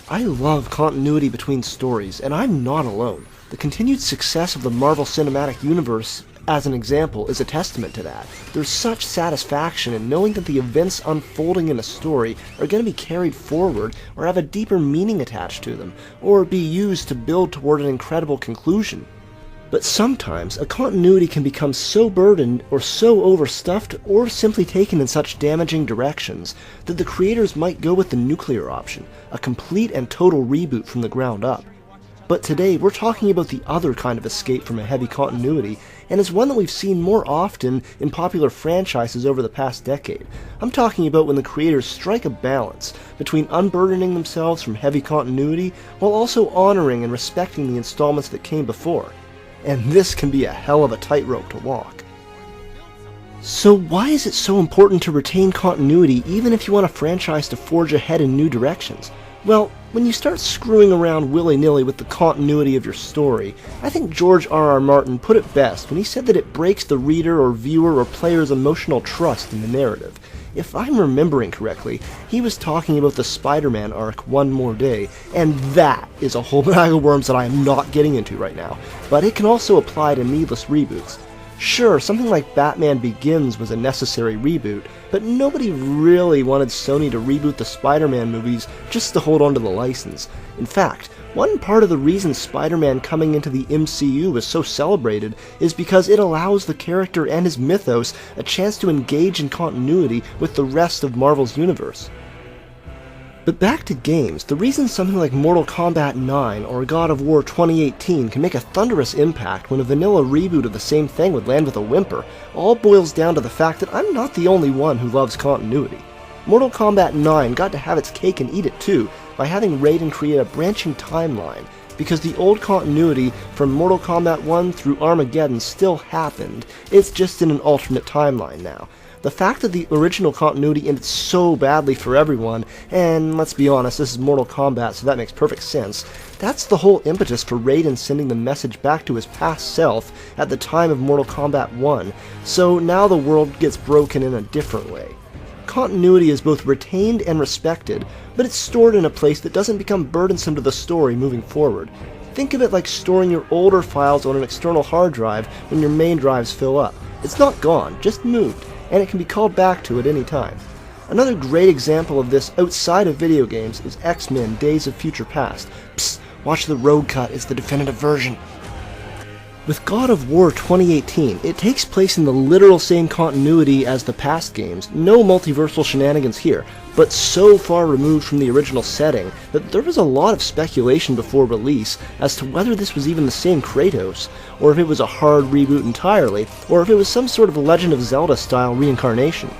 I love continuity between stories, and I'm not alone. The continued success of the Marvel Cinematic Universe, as an example, is a testament to that. There's such satisfaction in knowing that the events unfolding in a story are going to be carried forward or have a deeper meaning attached to them, or be used to build toward an incredible conclusion. But sometimes, a continuity can become so burdened, or so overstuffed, or simply taken in such damaging directions, that the creators might go with the nuclear option, a complete and total reboot from the ground up. But today, we're talking about the other kind of escape from a heavy continuity, and it's one that we've seen more often in popular franchises over the past decade. I'm talking about when the creators strike a balance between unburdening themselves from heavy continuity, while also honoring and respecting the installments that came before. And this can be a hell of a tightrope to walk. So why is it so important to retain continuity even if you want a franchise to forge ahead in new directions? Well, when you start screwing around willy-nilly with the continuity of your story, I think George R.R. Martin put it best when he said that it breaks the reader or viewer or player's emotional trust in the narrative. If I'm remembering correctly, he was talking about the Spider-Man arc One More Day, and that is a whole bag of worms that I am not getting into right now, but it can also apply to needless reboots. Sure, something like Batman Begins was a necessary reboot, but nobody really wanted Sony to reboot the Spider-Man movies just to hold on to the license. In fact, one part of the reason Spider-Man coming into the MCU was so celebrated is because it allows the character and his mythos a chance to engage in continuity with the rest of Marvel's universe. But back to games, the reason something like Mortal Kombat 9 or God of War 2018 can make a thunderous impact when a vanilla reboot of the same thing would land with a whimper all boils down to the fact that I'm not the only one who loves continuity. Mortal Kombat 9 got to have its cake and eat it too by having Raiden create a branching timeline, because the old continuity from Mortal Kombat 1 through Armageddon still happened, it's just in an alternate timeline now. The fact that the original continuity ended so badly for everyone, and let's be honest, this is Mortal Kombat, so that makes perfect sense, that's the whole impetus for Raiden sending the message back to his past self at the time of Mortal Kombat 1, so now the world gets broken in a different way. Continuity is both retained and respected, but it's stored in a place that doesn't become burdensome to the story moving forward. Think of it like storing your older files on an external hard drive when your main drives fill up. It's not gone, just moved, and it can be called back to at any time. Another great example of this outside of video games is X-Men Days of Future Past. Psst, watch the road cut, it's the definitive version. With God of War 2018, it takes place in the literal same continuity as the past games, no multiversal shenanigans here, but so far removed from the original setting that there was a lot of speculation before release as to whether this was even the same Kratos, or if it was a hard reboot entirely, or if it was some sort of Legend of Zelda style reincarnation.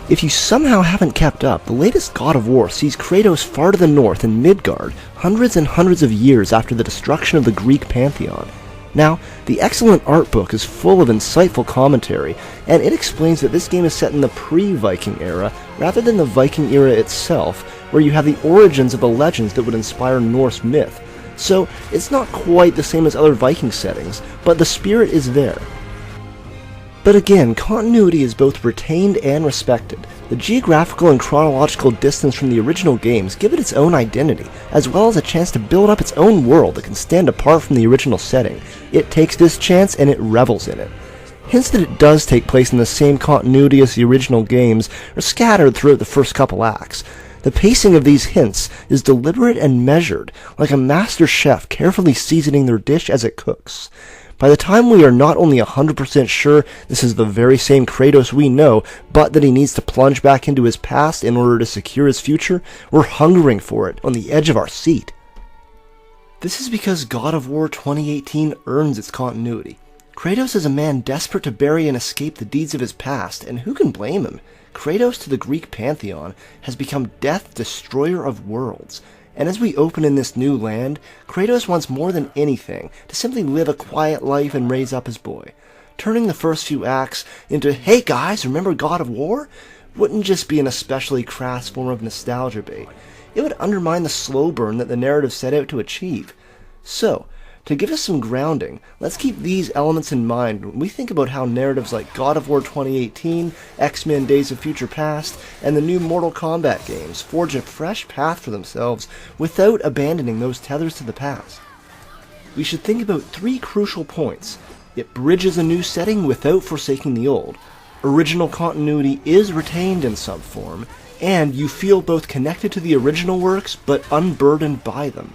If you somehow haven't kept up, the latest God of War sees Kratos far to the north in Midgard, hundreds and hundreds of years after the destruction of the Greek pantheon. Now, the excellent art book is full of insightful commentary, and it explains that this game is set in the pre-Viking era rather than the Viking era itself, where you have the origins of the legends that would inspire Norse myth. So, it's not quite the same as other Viking settings, but the spirit is there. But again, continuity is both retained and respected. The geographical and chronological distance from the original games give it its own identity, as well as a chance to build up its own world that can stand apart from the original setting. It takes this chance and it revels in it. Hints that it does take place in the same continuity as the original games are scattered throughout the first couple acts. The pacing of these hints is deliberate and measured, like a master chef carefully seasoning their dish as it cooks. By the time we are not only 100% sure this is the very same Kratos we know, but that he needs to plunge back into his past in order to secure his future, we're hungering for it on the edge of our seat. This is because God of War 2018 earns its continuity. Kratos is a man desperate to bury and escape the deeds of his past, and who can blame him? Kratos to the Greek pantheon has become Death, Destroyer of Worlds. And as we open in this new land, Kratos wants more than anything to simply live a quiet life and raise up his boy. Turning the first few acts into, hey guys, remember God of War? Wouldn't just be an especially crass form of nostalgia bait. It would undermine the slow burn that the narrative set out to achieve. So, To give us some grounding, let's keep these elements in mind when we think about how narratives like God of War 2018, X-Men Days of Future Past, and the new Mortal Kombat games forge a fresh path for themselves without abandoning those tethers to the past. We should think about 3 crucial points. It bridges a new setting without forsaking the old. Original continuity is retained in some form, and you feel both connected to the original works but unburdened by them.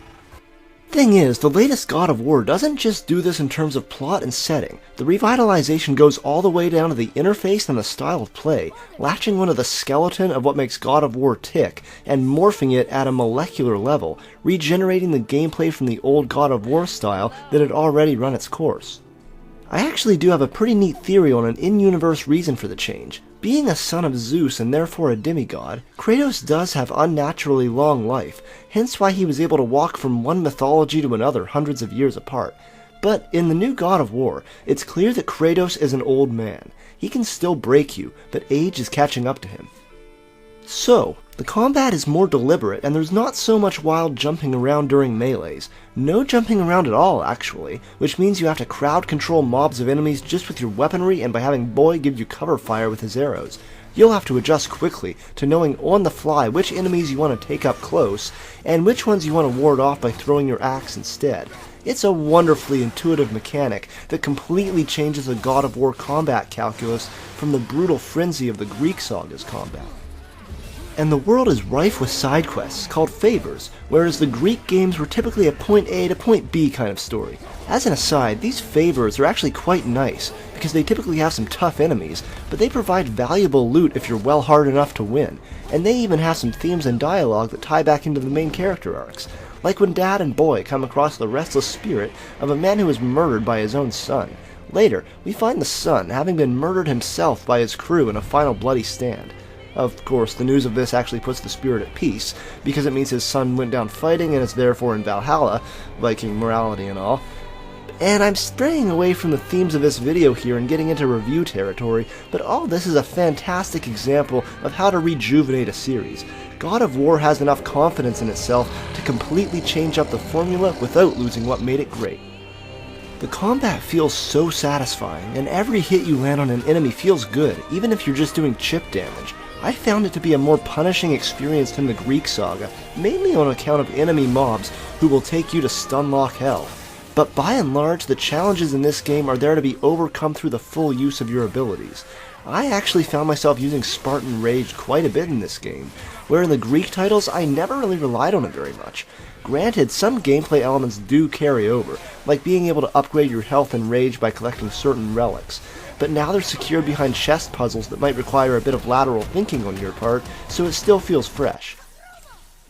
Thing is, the latest God of War doesn't just do this in terms of plot and setting. The revitalization goes all the way down to the interface and the style of play, latching onto the skeleton of what makes God of War tick, and morphing it at a molecular level, regenerating the gameplay from the old God of War style that had already run its course. I actually do have a pretty neat theory on an in-universe reason for the change. Being a son of Zeus and therefore a demigod, Kratos does have unnaturally long life, hence why he was able to walk from one mythology to another hundreds of years apart. But in the new God of War, it's clear that Kratos is an old man. He can still break you, but age is catching up to him. So, the combat is more deliberate, and there's not so much wild jumping around during melees. No jumping around at all, actually, which means you have to crowd control mobs of enemies just with your weaponry and by having Boy give you cover fire with his arrows. You'll have to adjust quickly to knowing on the fly which enemies you want to take up close, and which ones you want to ward off by throwing your axe instead. It's a wonderfully intuitive mechanic that completely changes the God of War combat calculus from the brutal frenzy of the Greek Saga's combat. And the world is rife with side quests called favors, whereas the Greek games were typically a point A to point B kind of story. As an aside, these favors are actually quite nice, because they typically have some tough enemies, but they provide valuable loot if you're well hard enough to win, and they even have some themes and dialogue that tie back into the main character arcs, like when Dad and Boy come across the restless spirit of a man who was murdered by his own son. Later, we find the son having been murdered himself by his crew in a final bloody stand. Of course, the news of this actually puts the spirit at peace, because it means his son went down fighting and is therefore in Valhalla, Viking morality and all. And I'm straying away from the themes of this video here and getting into review territory, but all this is a fantastic example of how to rejuvenate a series. God of War has enough confidence in itself to completely change up the formula without losing what made it great. The combat feels so satisfying, and every hit you land on an enemy feels good, even if you're just doing chip damage. I found it to be a more punishing experience than the Greek Saga, mainly on account of enemy mobs who will take you to stunlock hell. But by and large, the challenges in this game are there to be overcome through the full use of your abilities. I actually found myself using Spartan Rage quite a bit in this game, where in the Greek titles I never really relied on it very much. Granted, some gameplay elements do carry over, like being able to upgrade your health and rage by collecting certain relics, but now they're secured behind chest puzzles that might require a bit of lateral thinking on your part, so it still feels fresh.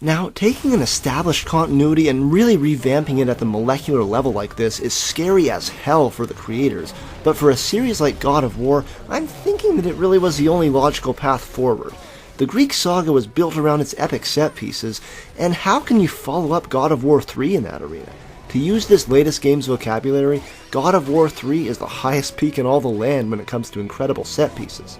Now, taking an established continuity and really revamping it at the molecular level like this is scary as hell for the creators, but for a series like God of War, I'm thinking that it really was the only logical path forward. The Greek Saga was built around its epic set pieces, and how can you follow up God of War 3 in that arena? To use this latest game's vocabulary, God of War 3 is the highest peak in all the land when it comes to incredible set pieces.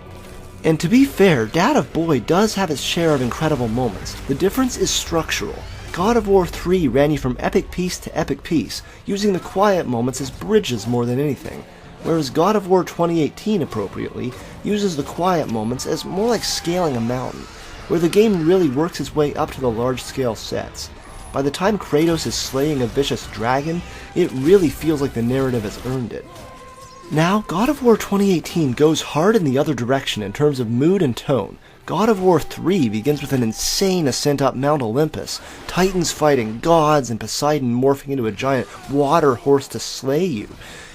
And to be fair, Dad of Boy does have its share of incredible moments. The difference is structural. God of War 3 ran you from epic piece to epic piece, using the quiet moments as bridges more than anything, whereas God of War 2018 appropriately uses the quiet moments as more like scaling a mountain, where the game really works its way up to the large-scale sets. By the time Kratos is slaying a vicious dragon, it really feels like the narrative has earned it. Now, God of War 2018 goes hard in the other direction in terms of mood and tone. God of War 3 begins with an insane ascent up Mount Olympus, titans fighting gods and Poseidon morphing into a giant water horse to slay you.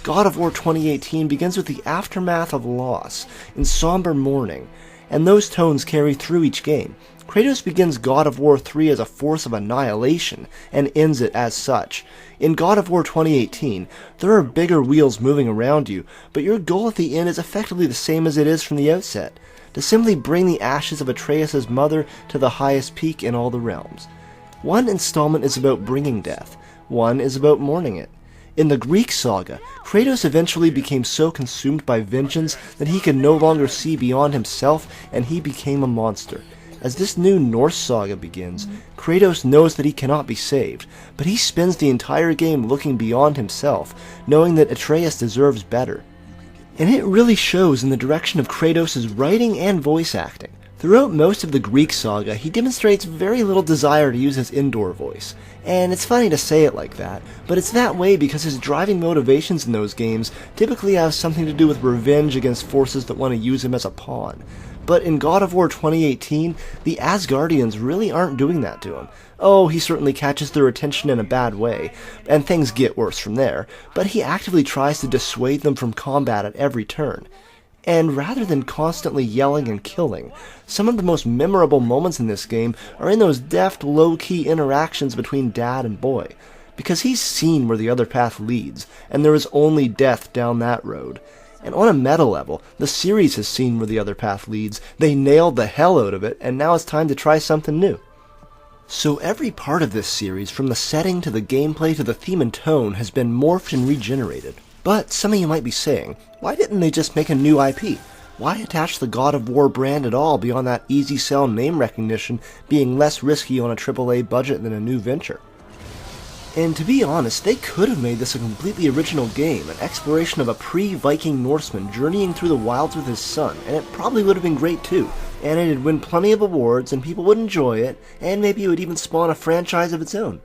God of War 2018 begins with the aftermath of loss, in somber mourning, and those tones carry through each game. Kratos begins God of War 3 as a force of annihilation, and ends it as such. In God of War 2018, there are bigger wheels moving around you, but your goal at the end is effectively the same as it is from the outset, to simply bring the ashes of Atreus' mother to the highest peak in all the realms. One installment is about bringing death, one is about mourning it. In the Greek Saga, Kratos eventually became so consumed by vengeance that he could no longer see beyond himself, and he became a monster. As this new Norse saga begins, Kratos knows that he cannot be saved, but he spends the entire game looking beyond himself, knowing that Atreus deserves better. And it really shows in the direction of Kratos' writing and voice acting. Throughout most of the Greek saga, he demonstrates very little desire to use his indoor voice. And it's funny to say it like that, but it's that way because his driving motivations in those games typically have something to do with revenge against forces that want to use him as a pawn. But in God of War 2018, the Asgardians really aren't doing that to him. Oh, he certainly catches their attention in a bad way, and things get worse from there, but he actively tries to dissuade them from combat at every turn. And rather than constantly yelling and killing, some of the most memorable moments in this game are in those deft, low-key interactions between dad and boy. Because he's seen where the other path leads, and there is only death down that road. And on a meta level, the series has seen where the other path leads, they nailed the hell out of it, and now it's time to try something new. So every part of this series, from the setting to the gameplay to the theme and tone, has been morphed and regenerated. But some of you might be saying, why didn't they just make a new IP? Why attach the God of War brand at all beyond that easy sell name recognition being less risky on a AAA budget than a new venture? And to be honest, they could have made this a completely original game, an exploration of a pre-Viking Norseman journeying through the wilds with his son, and it probably would have been great too. And it'd win plenty of awards, and people would enjoy it, and maybe it would even spawn a franchise of its own.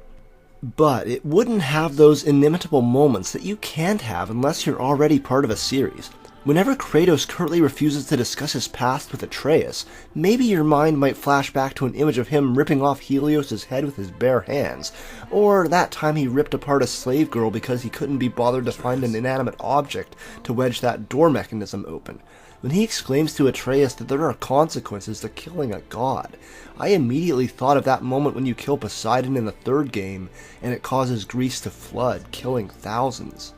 But it wouldn't have those inimitable moments that you can't have unless you're already part of a series. Whenever Kratos curtly refuses to discuss his past with Atreus, maybe your mind might flash back to an image of him ripping off Helios' head with his bare hands, or that time he ripped apart a slave girl because he couldn't be bothered to find an inanimate object to wedge that door mechanism open. When he exclaims to Atreus that there are consequences to killing a god, I immediately thought of that moment when you kill Poseidon in the third game, and it causes Greece to flood, killing thousands.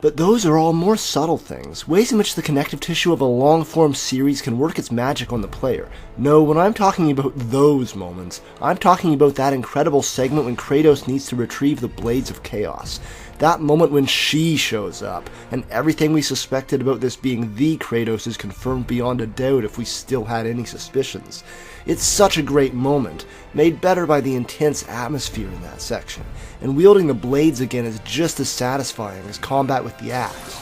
But those are all more subtle things, ways in which the connective tissue of a long-form series can work its magic on the player. No, when I'm talking about those moments, I'm talking about that incredible segment when Kratos needs to retrieve the Blades of Chaos. That moment when she shows up, and everything we suspected about this being the Kratos is confirmed beyond a doubt if we still had any suspicions. It's such a great moment, made better by the intense atmosphere in that section, and wielding the blades again is just as satisfying as combat with the axe.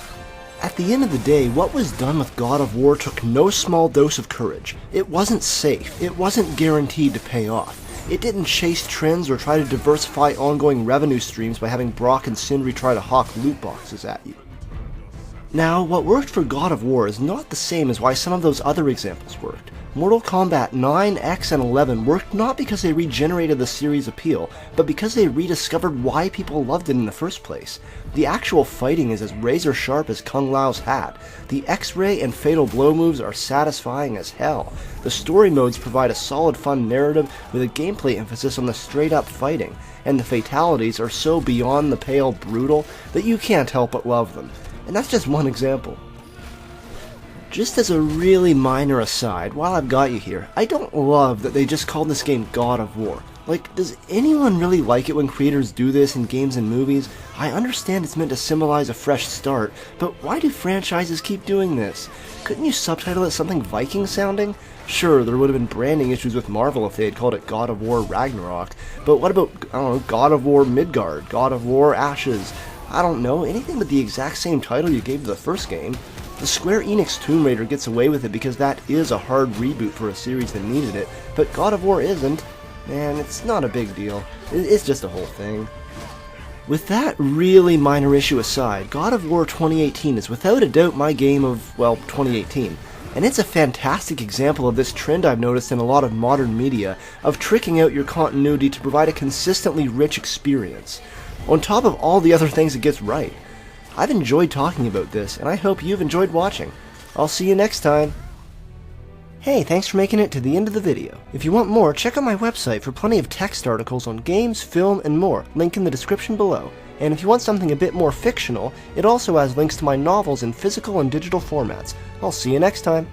At the end of the day, what was done with God of War took no small dose of courage. It wasn't safe, it wasn't guaranteed to pay off. It didn't chase trends or try to diversify ongoing revenue streams by having Brock and Sindri try to hawk loot boxes at you. Now, what worked for God of War is not the same as why some of those other examples worked. Mortal Kombat 9, X, and 11 worked not because they regenerated the series' appeal, but because they rediscovered why people loved it in the first place. The actual fighting is as razor sharp as Kung Lao's hat. The X-ray and Fatal Blow moves are satisfying as hell. The story modes provide a solid fun narrative with a gameplay emphasis on the straight-up fighting, and the fatalities are so beyond the pale brutal that you can't help but love them. And that's just one example. Just as a really minor aside, while I've got you here, I don't love that they just called this game God of War. Like, does anyone really like it when creators do this in games and movies? I understand it's meant to symbolize a fresh start, but why do franchises keep doing this? Couldn't you subtitle it something Viking sounding? Sure, there would have been branding issues with Marvel if they had called it God of War Ragnarok, but what about, I don't know, God of War Midgard, God of War Ashes? I don't know, anything but the exact same title you gave to the first game. The Square Enix Tomb Raider gets away with it because that is a hard reboot for a series that needed it, but God of War isn't. Man, it's not a big deal. It's just a whole thing. With that really minor issue aside, God of War 2018 is without a doubt my game of, well, 2018. And it's a fantastic example of this trend I've noticed in a lot of modern media, of tricking out your continuity to provide a consistently rich experience, on top of all the other things it gets right. I've enjoyed talking about this, and I hope you've enjoyed watching. I'll see you next time. Hey, thanks for making it to the end of the video. If you want more, check out my website for plenty of text articles on games, film, and more, link in the description below. And if you want something a bit more fictional, it also has links to my novels in physical and digital formats. I'll see you next time.